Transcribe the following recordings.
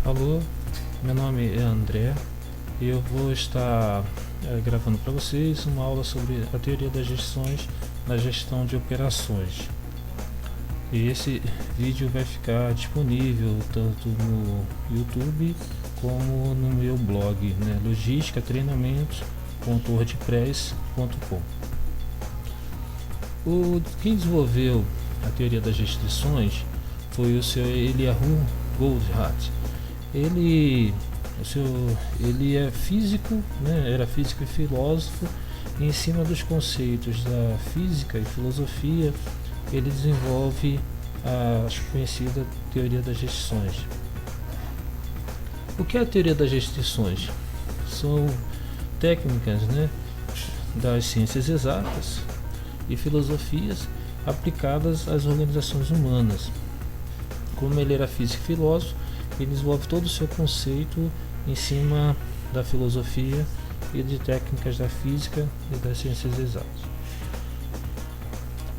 Alô, meu nome é André e eu vou estar gravando para vocês uma aula sobre a teoria das gestões na gestão de operações. E esse vídeo vai ficar disponível tanto no YouTube como no meu blog, né, logisticatreinamentos.wordpress.com. Quem desenvolveu a teoria das restrições foi o Sr. Eliyahu Goldratt. Ele é físico, né? Era físico e filósofo, e em cima dos conceitos da física e filosofia ele desenvolve a conhecida teoria das restrições. O que é a teoria das restrições? São técnicas, né, das ciências exatas e filosofias aplicadas às organizações humanas. Como ele era físico e filósofo, ele desenvolve todo o seu conceito em cima da filosofia e de técnicas da física e das ciências exatas.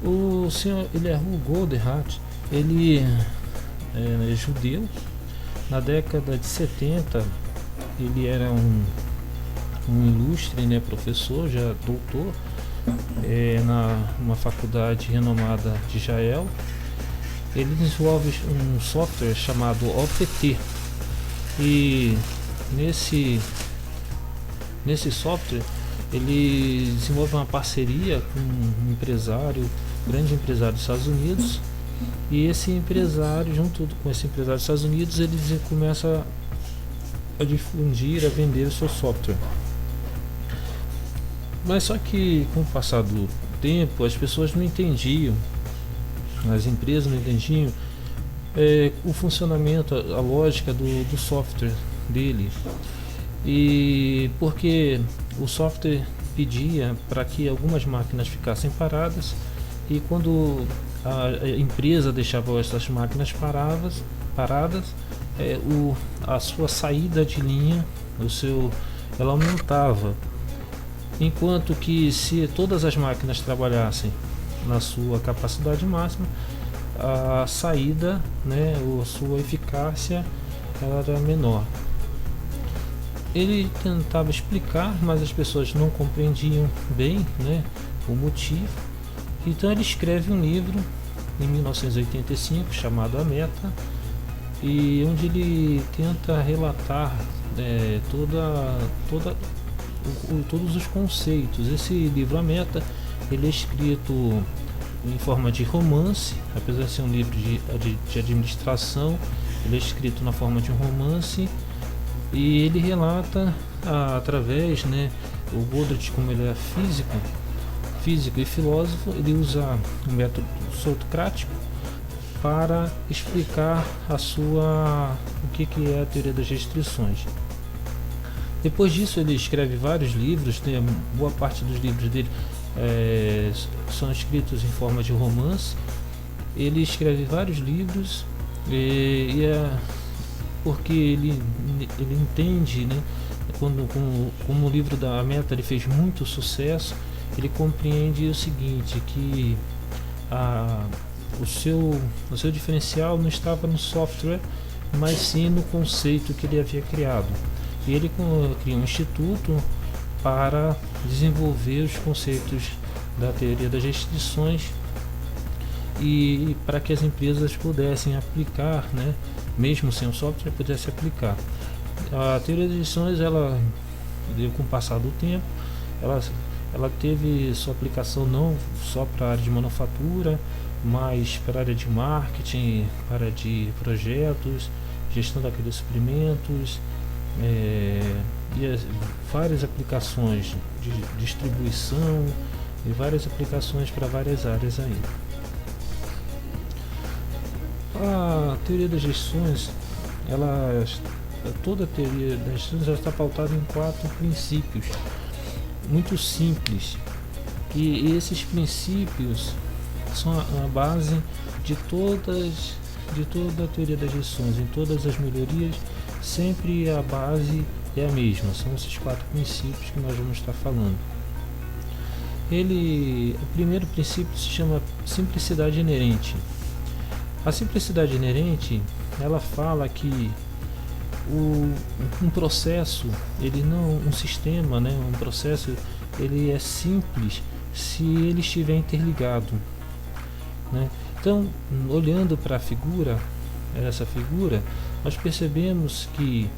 O Sr. Eliyahu Goldratt, ele é judeu. Na década de 70 ele era um ilustre, né, professor, já doutor, numa faculdade renomada de Israel. Ele desenvolve um software chamado OPT, e nesse software ele desenvolve uma parceria com um grande empresário dos Estados Unidos, e esse empresário, junto com esse empresário dos Estados Unidos, ele começa a difundir, a vender o seu software. Mas só que com o passar do tempo as pessoas não entendiam, as empresas não entendiam o funcionamento, a lógica do software dele, e porque o software pedia para que algumas máquinas ficassem paradas, e quando a empresa deixava essas máquinas paradas, a sua saída de linha, ela aumentava, enquanto que se todas as máquinas trabalhassem na sua capacidade máxima, a saída, né, a sua eficácia, ela era menor. Ele tentava explicar, mas as pessoas não compreendiam bem, né, o motivo. Então ele escreve um livro em 1985 chamado A Meta, e onde ele tenta relatar todos os conceitos. Esse livro A Meta, ele é escrito em forma de romance, apesar de ser um livro de administração, ele é escrito na forma de um romance, e ele relata através, né, o Goldratt, como ele é físico e filósofo, ele usa um método socrático para explicar o que é a teoria das restrições. Depois disso ele escreve vários livros, né? Boa parte dos livros dele são escritos em forma de romance. Ele escreve vários livros, porque ele entende, né, como o livro da Meta ele fez muito sucesso, ele compreende o seguinte, que o seu diferencial não estava no software, mas sim no conceito que ele havia criado. E ele cria um instituto para desenvolver os conceitos da teoria das restrições, e para que as empresas pudessem aplicar, né, mesmo sem o software, pudesse aplicar. A teoria das restrições, ela, com o passar do tempo, ela teve sua aplicação não só para a área de manufatura, mas para a área de marketing, para a área de projetos, gestão daqueles suprimentos, e várias aplicações de distribuição, e várias aplicações para várias áreas aí. A teoria das gestões, toda a teoria das gestões já está pautada em 4 princípios muito simples, e esses princípios são a base de toda a teoria das gestões. Em todas as melhorias, sempre a base é a mesma, são esses 4 princípios que nós vamos estar falando. O primeiro princípio se chama simplicidade inerente. A simplicidade inerente, ela fala que um processo, ele não, um sistema, né, um processo, ele é simples se ele estiver interligado, né? Então, olhando para a figura, essa figura, nós percebemos que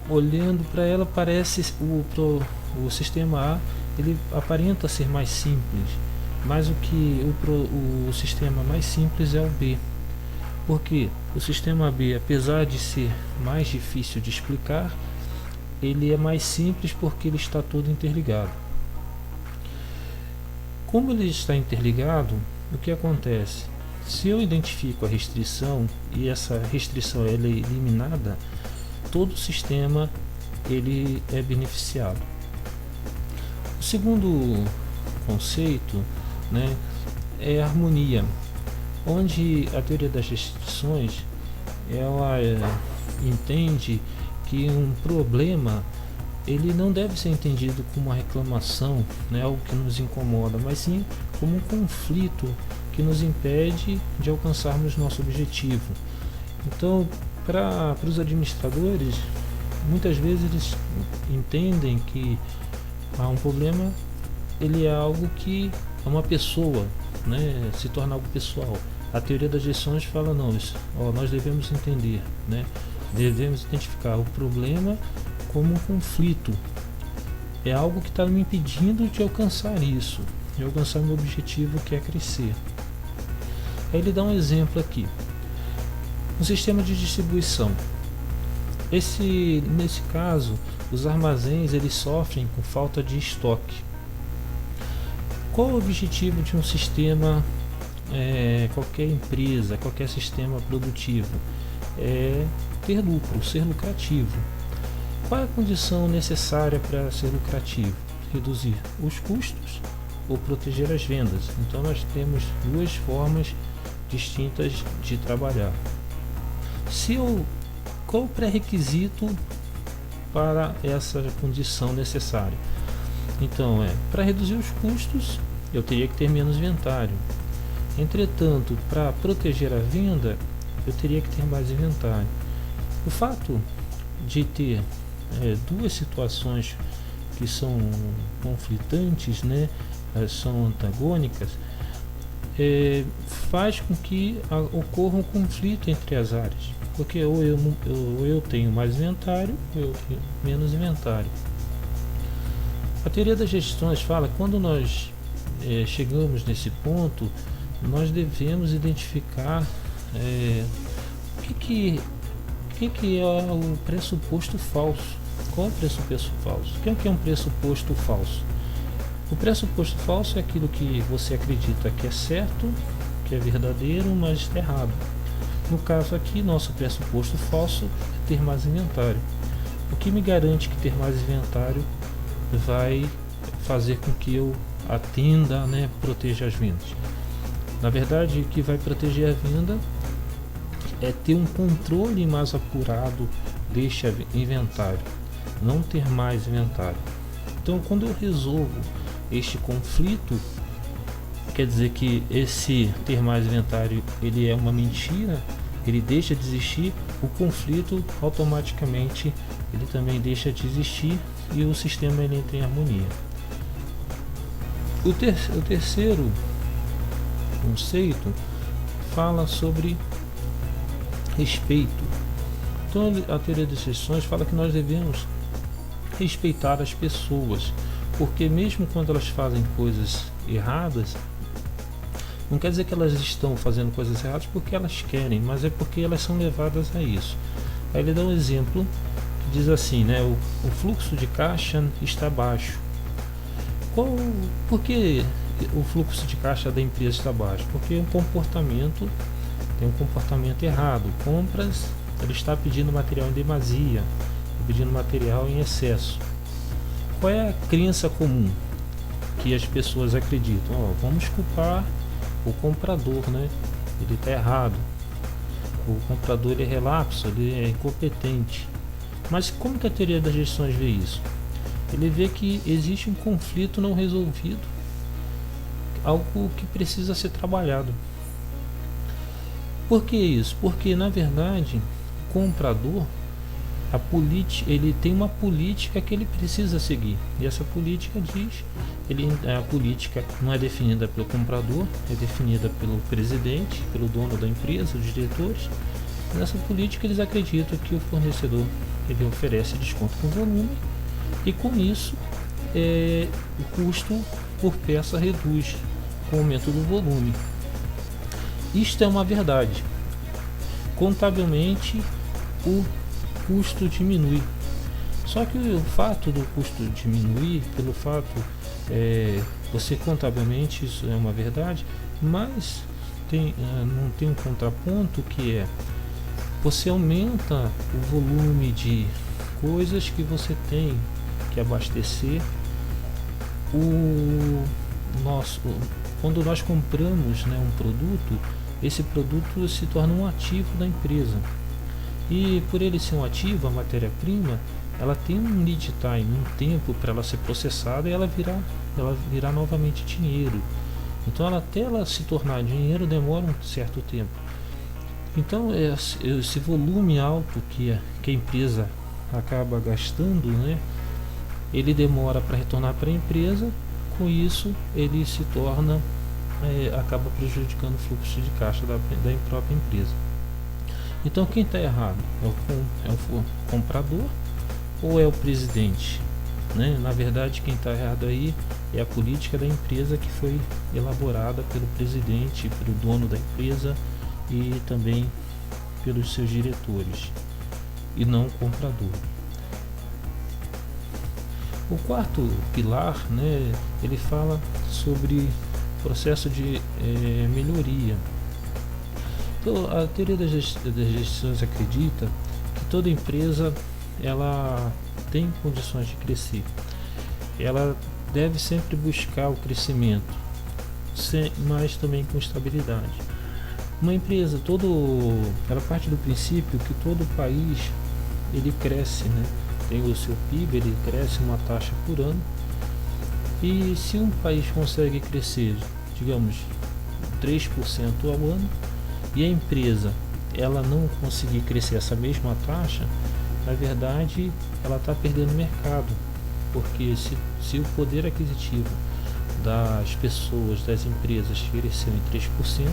olhando para ela parece o sistema A, ele aparenta ser mais simples, mas o sistema mais simples é o B. Porque o sistema B, apesar de ser mais difícil de explicar, ele é mais simples porque ele está todo interligado. Como ele está interligado, o que acontece? Se eu identifico a restrição e essa restrição ela é eliminada, todo o sistema ele é beneficiado. O segundo conceito, né, é a harmonia, onde a teoria das restrições ela entende que um problema ele não deve ser entendido como uma reclamação, né, algo que nos incomoda, mas sim como um conflito que nos impede de alcançarmos nosso objetivo. Então, para os administradores, muitas vezes eles entendem que um problema ele é algo que é uma pessoa, né, se torna algo pessoal. A teoria das gestões fala não, nós devemos entender, né, devemos identificar o problema como um conflito. É algo que está me impedindo de alcançar isso, de alcançar meu objetivo, que é crescer. Aí ele dá um exemplo aqui. Um sistema de distribuição. Nesse caso, os armazéns eles sofrem com falta de estoque. Qual o objetivo de um sistema, qualquer empresa, qualquer sistema produtivo? É ter lucro, ser lucrativo. Qual é a condição necessária para ser lucrativo? Reduzir os custos ou proteger as vendas. Então nós temos duas formas distintas de trabalhar. Qual o pré-requisito para essa condição necessária? Então para reduzir os custos eu teria que ter menos inventário. Entretanto, para proteger a venda eu teria que ter mais inventário. O fato de ter duas situações que são conflitantes, né, são antagônicas, faz com que ocorra um conflito entre as áreas, porque ou eu tenho mais inventário ou eu tenho menos inventário. A teoria das gestões fala que quando nós chegamos nesse ponto, nós devemos identificar o que é o pressuposto falso. Qual é o pressuposto falso? O que é um pressuposto falso? O pressuposto falso é aquilo que você acredita que é certo, que é verdadeiro, mas está errado. No caso aqui, nosso pressuposto falso é ter mais inventário. O que me garante que ter mais inventário vai fazer com que eu atenda, né, proteja as vendas? Na verdade, o que vai proteger a venda é ter um controle mais apurado deste inventário, não ter mais inventário. Então, quando eu resolvo este conflito, quer dizer que esse ter mais inventário ele é uma mentira, ele deixa de existir, o conflito automaticamente ele também deixa de existir e o sistema ele entra em harmonia. O terceiro conceito fala sobre respeito. Então a teoria das gestões fala que nós devemos respeitar as pessoas, porque mesmo quando elas fazem coisas erradas, não quer dizer que elas estão fazendo coisas erradas porque elas querem, mas é porque elas são levadas a isso. Aí ele dá um exemplo que diz assim, né, o fluxo de caixa está baixo. Por que o fluxo de caixa da empresa está baixo? Porque tem um comportamento errado. Compras, ele está pedindo material em demasia, pedindo material em excesso. Qual é a crença comum que as pessoas acreditam? Vamos culpar o comprador, né? Ele está errado. O comprador ele é relapso, ele é incompetente. Mas como que a teoria das gestões vê isso? Ele vê que existe um conflito não resolvido, algo que precisa ser trabalhado. Por que isso? Porque na verdade o comprador ele tem uma política que ele precisa seguir. E essa política diz, a política não é definida pelo comprador, é definida pelo presidente, pelo dono da empresa, os diretores. Nessa política eles acreditam que o fornecedor ele oferece desconto por volume e com isso o custo por peça reduz com o aumento do volume. Isto é uma verdade. Contabilmente o custo diminui. Só que o fato do custo diminuir, pelo fato você contabilmente isso é uma verdade, mas não tem um contraponto que é você aumenta o volume de coisas que você tem que abastecer. Quando nós compramos, né, um produto, esse produto se torna um ativo da empresa. E por ele ser um ativo, a matéria-prima, ela tem um lead time, um tempo para ela ser processada e ela virar novamente dinheiro. Então até ela se tornar dinheiro demora um certo tempo. Então esse volume alto que a empresa acaba gastando, né, ele demora para retornar para a empresa. Com isso ele se torna acaba prejudicando o fluxo de caixa da própria empresa. Então quem está errado é o comprador ou é o presidente, né? Na verdade quem está errado aí é a política da empresa que foi elaborada pelo presidente, pelo dono da empresa e também pelos seus diretores, e não o comprador. O quarto pilar, né, ele fala sobre processo de melhoria. Então, a teoria das gestões acredita que toda empresa ela tem condições de crescer. Ela deve sempre buscar o crescimento, mas também com estabilidade. Uma empresa, ela parte do princípio que todo país ele cresce, né? Tem o seu PIB, ele cresce uma taxa por ano. E se um país consegue crescer, digamos, 3% ao ano, e a empresa ela não conseguir crescer essa mesma taxa, na verdade ela está perdendo mercado, porque se o poder aquisitivo das pessoas, das empresas cresceu em 3%,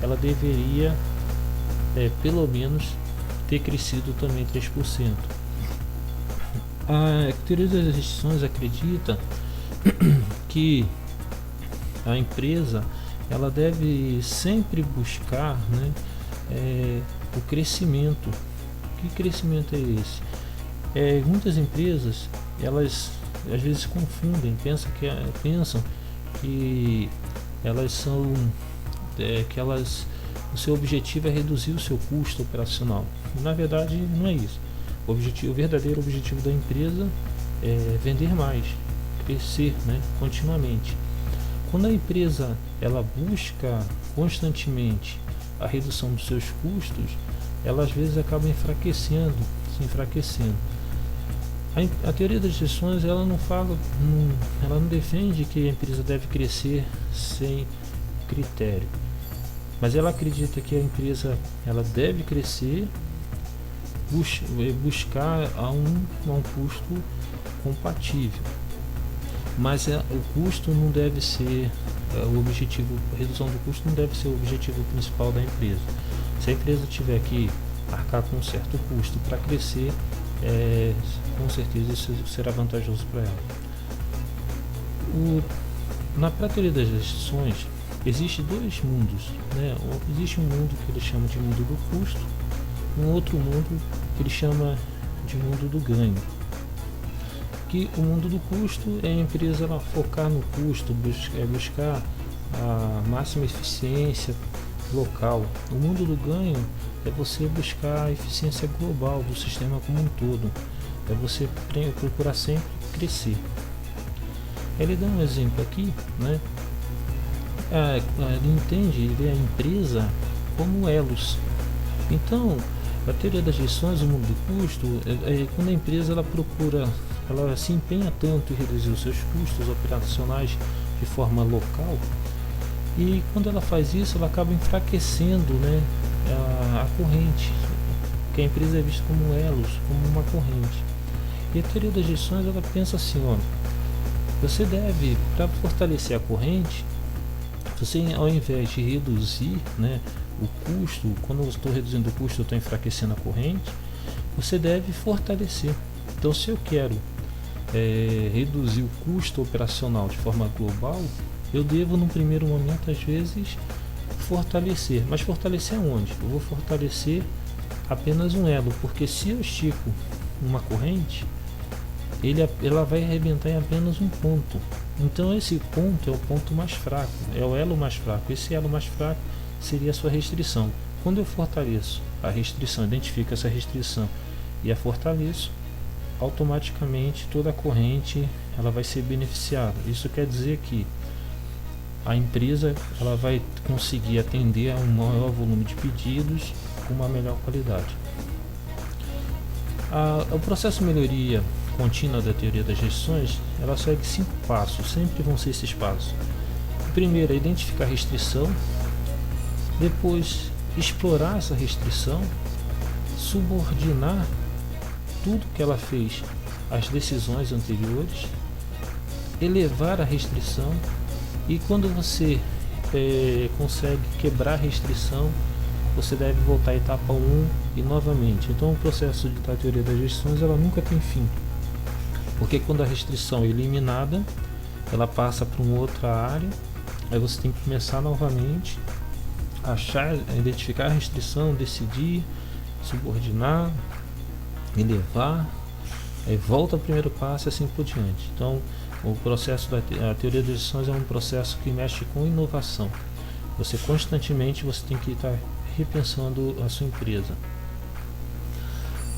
ela deveria pelo menos ter crescido também 3%. A teoria das gestões acredita que a empresa ela deve sempre buscar, né, o crescimento. Que crescimento é esse? Muitas empresas elas às vezes confundem, pensam que elas são o seu objetivo é reduzir o seu custo operacional. Na verdade não é isso. O verdadeiro objetivo da empresa é vender mais, crescer, né, continuamente. Quando a empresa ela busca constantemente a redução dos seus custos, ela às vezes acaba se enfraquecendo. A teoria das gestões ela não defende que a empresa deve crescer sem critério, mas ela acredita que a empresa ela deve crescer, buscar a um custo compatível, mas o custo não deve ser o objetivo. A redução do custo não deve ser o objetivo principal da empresa. Se a empresa tiver que arcar com um certo custo para crescer, com certeza isso será vantajoso para ela. Na teoria das gestões existem dois mundos, né? Existe um mundo que ele chama de mundo do custo, um outro mundo que ele chama de mundo do ganho. Que o mundo do custo é a empresa ela focar no custo, buscar a máxima eficiência local. O mundo do ganho é você buscar a eficiência global do sistema como um todo, é você procurar sempre crescer. Ele dá um exemplo aqui, né? Ele vê a empresa como elos. Então a teoria das gestões do mundo do custo quando a empresa ela se empenha tanto em reduzir os seus custos operacionais de forma local, e quando ela faz isso ela acaba enfraquecendo, né, a corrente. que a empresa é vista como elos, como uma corrente. E a teoria das gestões, ela pensa assim, ó, você deve, para fortalecer a corrente, você, ao invés de reduzir, né, o custo, quando eu estou reduzindo o custo, eu estou enfraquecendo a corrente, você deve fortalecer. Então, se eu quero reduzir o custo operacional de forma global, eu devo, no primeiro momento, às vezes, fortalecer. Mas fortalecer aonde? Eu vou fortalecer apenas um elo, porque se eu estico uma corrente, ela vai arrebentar em apenas um ponto. Então esse ponto é o ponto mais fraco, é o elo mais fraco. Esse elo mais fraco seria a sua restrição. Quando eu fortaleço a restrição, identifico essa restrição e a fortaleço, automaticamente toda a corrente ela vai ser beneficiada. Isso quer dizer que a empresa ela vai conseguir atender a um maior volume de pedidos com uma melhor qualidade. O processo de melhoria contínua da teoria das gestões, ela segue 5 passos, sempre vão ser esses passos. O primeiro é identificar a restrição, depois explorar essa restrição, subordinar tudo que ela fez às decisões anteriores, elevar a restrição, e quando você consegue quebrar a restrição, você deve voltar à etapa 1 e novamente. Então o processo da teoria das gestões ela nunca tem fim, porque quando a restrição é eliminada, ela passa para uma outra área, aí você tem que começar novamente, identificar a restrição, decidir, subordinar, elevar, aí volta ao primeiro passo e assim por diante. Então o processo da teoria das gestões é um processo que mexe com inovação. Você constantemente tem que estar repensando a sua empresa.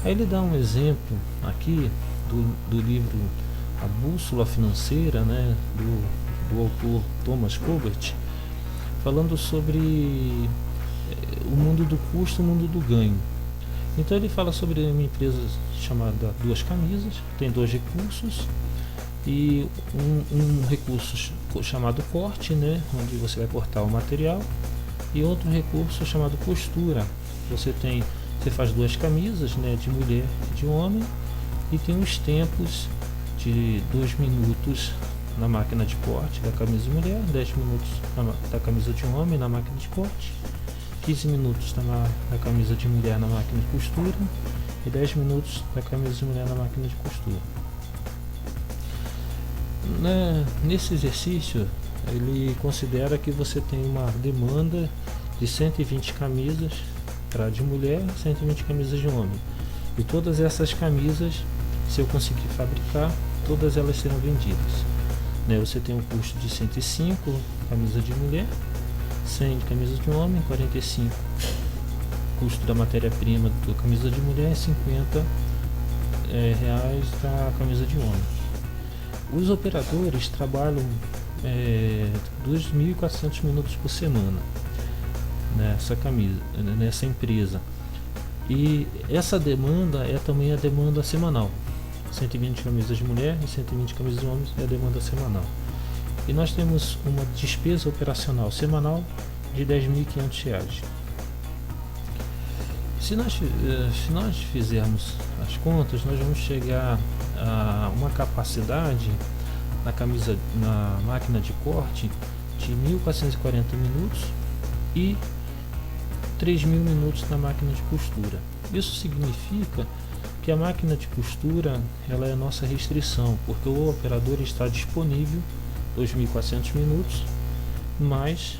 Aí ele dá um exemplo aqui do livro A Bússola Financeira, né, do autor Thomas Colbert, falando sobre o mundo do custo e o mundo do ganho. Então ele fala sobre uma empresa chamada Duas Camisas, tem 2 recursos e um recurso chamado corte, né, onde você vai cortar o material, e outro recurso chamado costura. Você faz 2 camisas, né, de mulher e de homem, e tem os tempos de 2 minutos na máquina de corte da camisa de mulher, 10 minutos da camisa de homem na máquina de corte, 15 minutos da camisa de mulher na máquina de costura e 10 minutos da camisa de mulher na máquina de costura. Nesse exercício, ele considera que você tem uma demanda de 120 camisas de mulher e 120 camisas de homem. E todas essas camisas, se eu conseguir fabricar, todas elas serão vendidas. Você tem um custo de 105 camisas de mulher, 100 de camisas de homem, 45 custo da matéria-prima da camisa de mulher e 50 reais da camisa de homem. Os operadores trabalham 2.400 minutos por semana nessa empresa, e essa demanda é também a demanda semanal. 120 camisas de mulher e 120 camisas de homens é a demanda semanal, e nós temos uma despesa operacional semanal de R$10.500. Se nós fizermos as contas, nós vamos chegar a uma capacidade na máquina de corte de 1.440 minutos e 3.000 minutos na máquina de costura. Isso significa que a máquina de costura ela é a nossa restrição, porque o operador está disponível 2.400 minutos, mas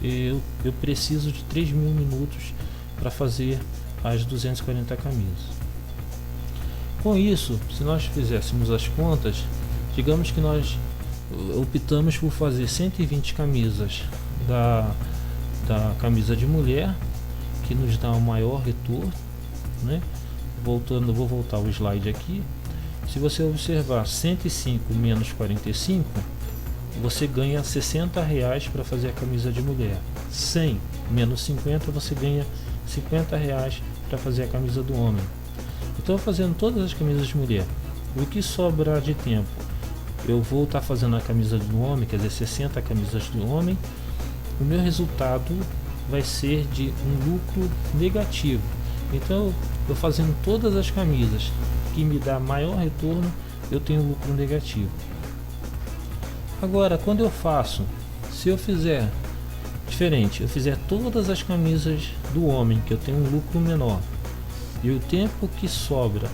eu preciso de 3.000 minutos para fazer as 240 camisas. Com isso, se nós fizéssemos as contas, digamos que nós optamos por fazer 120 camisas da camisa de mulher, que nos dá um maior retorno, né? Vou voltar o slide aqui. Se você observar 105 menos 45, você ganha R$60 para fazer a camisa de mulher. 100 menos 50, você ganha R$50 para fazer a camisa do homem. Então, fazendo todas as camisas de mulher, o que sobrar de tempo, eu vou estar fazendo a camisa do homem, quer dizer, 60 camisas do homem. O meu resultado vai ser de um lucro negativo. Então, eu fazendo todas as camisas que me dá maior retorno, eu tenho lucro negativo. Agora, quando eu faço, se eu fizer diferente, eu fizer todas as camisas do homem, que eu tenho um lucro menor, e o tempo que sobra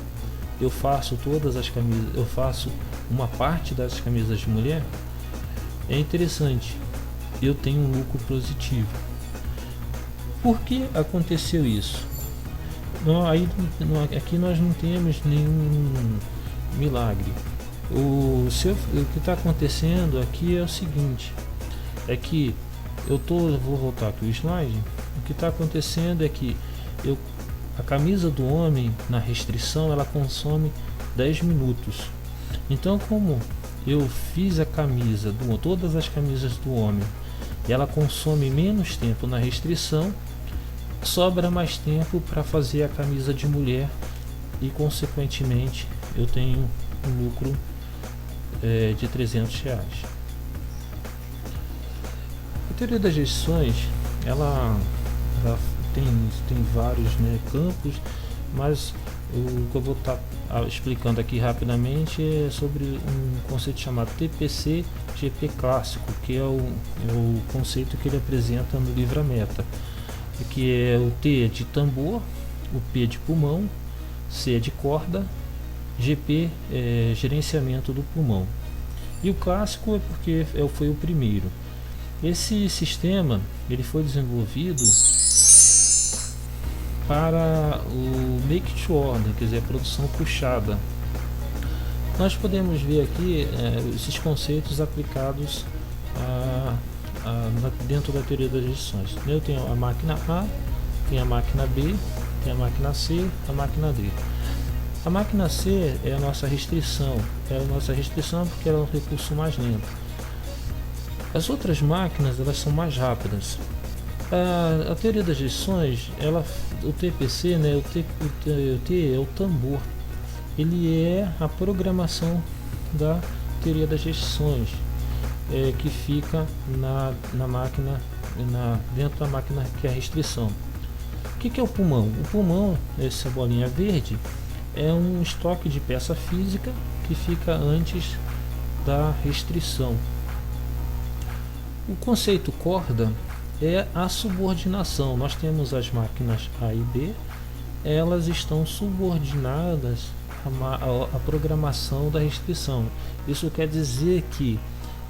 eu faço todas as camisas, eu faço uma parte das camisas de mulher, é interessante, eu tenho um lucro positivo. Por que aconteceu isso? Aqui nós não temos nenhum milagre. O que está acontecendo aqui é o seguinte, é que vou voltar aqui o slide. O que está acontecendo é que a camisa do homem na restrição ela consome 10 minutos. Então, como eu fiz todas as camisas do homem e ela consome menos tempo na restrição, sobra mais tempo para fazer a camisa de mulher e consequentemente eu tenho um lucro de R$300. A teoria das restrições ela tem vários campos, mas o que eu vou estar explicando aqui rapidamente é sobre um conceito chamado TPC-GP clássico, que é o conceito que ele apresenta no livro A Meta, que é o T de tambor, o P de pulmão, C de corda, GP é gerenciamento do pulmão. E o clássico é porque foi o primeiro. Esse sistema ele foi desenvolvido para o make to order, quer dizer, a produção puxada. Nós podemos ver aqui esses conceitos aplicados dentro da teoria das restrições. Eu tenho a máquina A, tenho a máquina B, tenho a máquina C, a máquina D. A máquina C é a nossa restrição, porque ela é um recurso mais lento. As outras máquinas elas são mais rápidas. A teoria das restrições, o TPC, o T é o tambor, ele é a programação da teoria das restrições, que fica na máquina, dentro da máquina que é a restrição. O que é o pulmão? O pulmão, essa bolinha verde, é um estoque de peça física que fica antes da restrição. O conceito corda é a subordinação. Nós temos as máquinas A e B, elas estão subordinadas à programação da restrição. Isso quer dizer que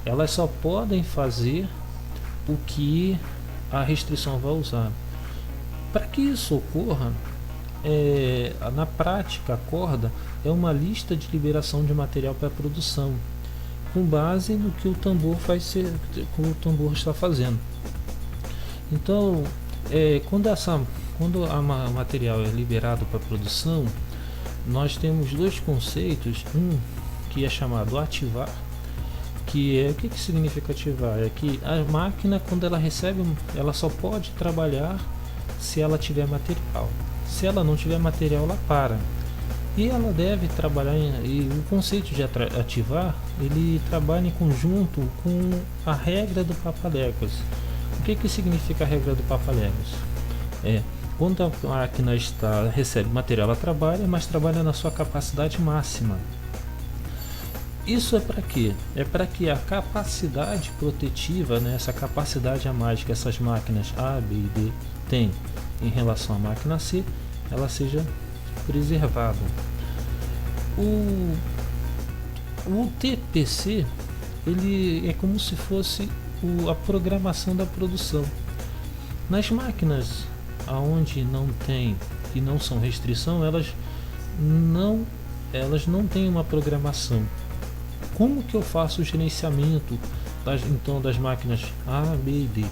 elas só podem fazer o que a restrição vai usar. Para que isso ocorra, na prática, a corda é uma lista de liberação de material para produção, com base no que o tambor está fazendo. Então, quando o material é liberado para produção, nós temos dois conceitos, um que é chamado ativar, o que significa ativar? É que a máquina, quando ela recebe, ela só pode trabalhar se ela tiver material. Se ela não tiver material, ela para. E ela deve trabalhar, e o conceito de ativar, ele trabalha em conjunto com a regra do Papaléguas. O que significa a regra do Papaléguas? Quando a máquina recebe material, ela trabalha, mas trabalha na sua capacidade máxima. Isso é para quê? É para que a capacidade protetiva, essa capacidade a mais que essas máquinas A, B e D têm em relação à máquina C, ela seja preservada. O TPC ele é como se fosse a programação da produção. Nas máquinas aonde não tem e não são restrição, elas não têm uma programação. Como que eu faço o gerenciamento das máquinas A, B e D?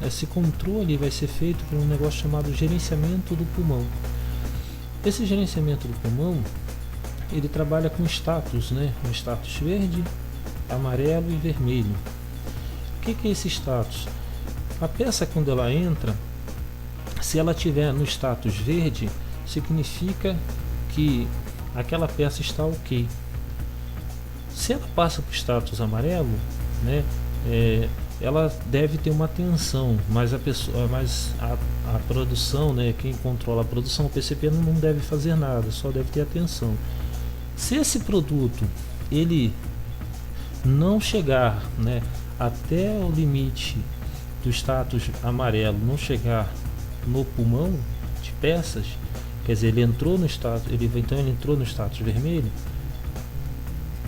Esse controle vai ser feito por um negócio chamado gerenciamento do pulmão. Esse gerenciamento do pulmão ele trabalha com status, um status verde, amarelo e vermelho. O que é esse status? A peça, quando ela entra, se ela tiver no status verde, significa que aquela peça está ok. Se ela passa para o status amarelo, ela deve ter uma atenção, mas a produção, né, quem controla a produção, o PCP não deve fazer nada, só deve ter atenção. Se esse produto ele não chegar, né, até o limite do status amarelo, não chegar no pulmão de peças, quer dizer, ele entrou no status vermelho,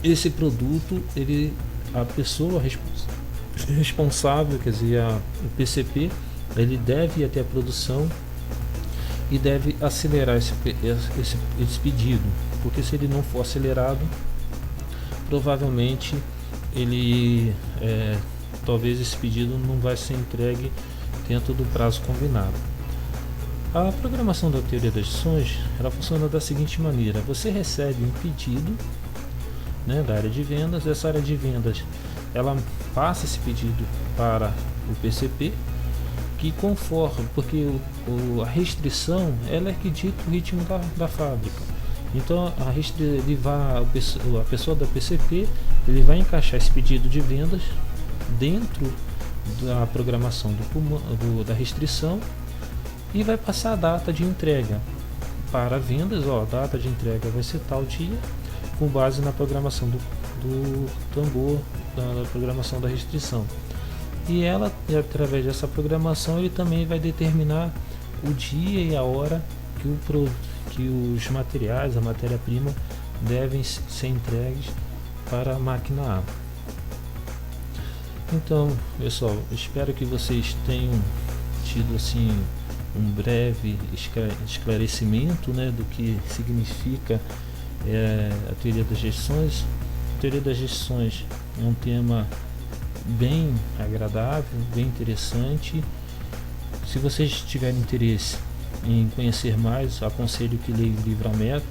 esse produto, a pessoa responsável, quer dizer, o PCP, ele deve ir até a produção e deve acelerar esse pedido, porque se ele não for acelerado, provavelmente talvez esse pedido não vai ser entregue dentro do prazo combinado. A programação da teoria das gestões, ela funciona da seguinte maneira: você recebe um pedido, né, da área de vendas. Essa área de vendas, ela passa esse pedido para o PCP, que conforme, porque a restrição, ela é que dita o ritmo da fábrica. Então a pessoa da PCP, ele vai encaixar esse pedido de vendas dentro da programação da restrição e vai passar a data de entrega para vendas. A data de entrega vai ser tal dia, com base na programação do tambor, da programação da restrição. E através dessa programação, ele também vai determinar o dia e a hora que os materiais, a matéria-prima, devem ser entregues para a máquina A. Então, pessoal, espero que vocês tenham tido assim um breve esclarecimento, né, do que significa a teoria das gestões. A teoria das gestões é um tema bem agradável, bem interessante. Se vocês tiverem interesse em conhecer mais, aconselho que leia o livro A Meta.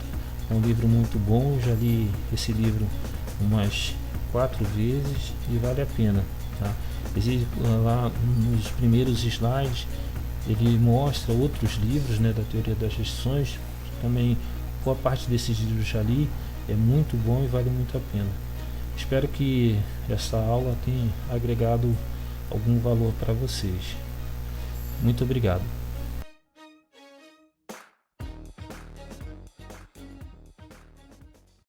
É um livro muito bom, já li esse livro umas 4 vezes e vale a pena, tá? Existe lá nos primeiros slides, ele mostra outros livros, né, da teoria das gestões. Também boa parte desses livros já li, é muito bom e vale muito a pena. Espero que essa aula tenha agregado algum valor para vocês. Muito obrigado.